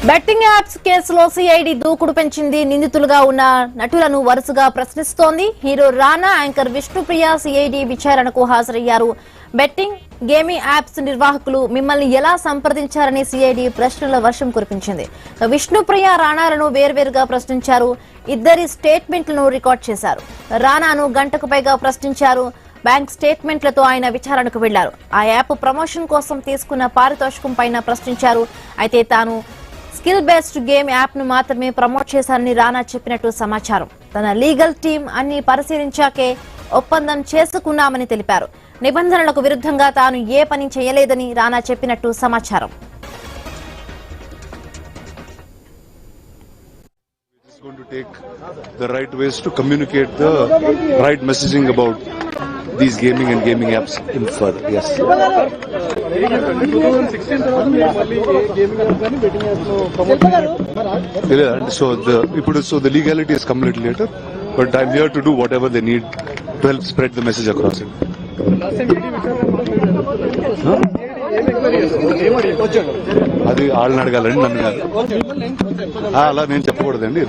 Betting apps కేసులో CID దూకుడు పెంచింది. నిందితులుగా ఉన్న నటులను వరుసగా ప్రశ్నిస్తోంది. Hero Rana, anchor Vishnupriya CID విచారణకు హాజరయ్యారు. బెట్టింగ్ గేమింగ్ యాప్స్ నిర్వాహకులు మిమ్మల్ని ఎలా సంప్రదించారని సిఐడి ప్రశ్నల వర్షం కురిపించింది. విష్ణుప్రియ, రానాలను వేర్వేరుగా ప్రశ్నించారు. ఇద్దరి స్టేట్మెంట్లను రికార్డ్ చేశారు. రానాను గంటకు పైగా ప్రశ్నించారు. బ్యాంక్ స్టేట్మెంట్లతో ఆయన విచారణకు వెళ్లారు. ఆ యాప్ ప్రమోషన్ కోసం తీసుకున్న పారితోషికం పైన ప్రశ్నించారు. అయితే తాను స్కిల్ బేస్డ్ గేమ్ యాప్ ను మాత్రమే ప్రమోట్ చేశారని రానా చెప్పినట్టు సమాచారం. తన లీగల్ టీం అన్ని పరిశీలించాకే ఒప్పందం చేసుకున్నామని తెలిపారు. నిబంధనలకు విరుద్ధంగా తాను ఏ పని చేయలేదని రానా చెప్పినట్టు సమాచారం. Going to take the right ways to communicate the right messaging about these gaming and gaming apps in further. Yes. So the legality has come a little later, but I'm here to do whatever they need to help spread the message across it. అది వాళ్ళని అడగాలండి, నన్ను కాదు. అలా నేను చెప్పకూడదండి.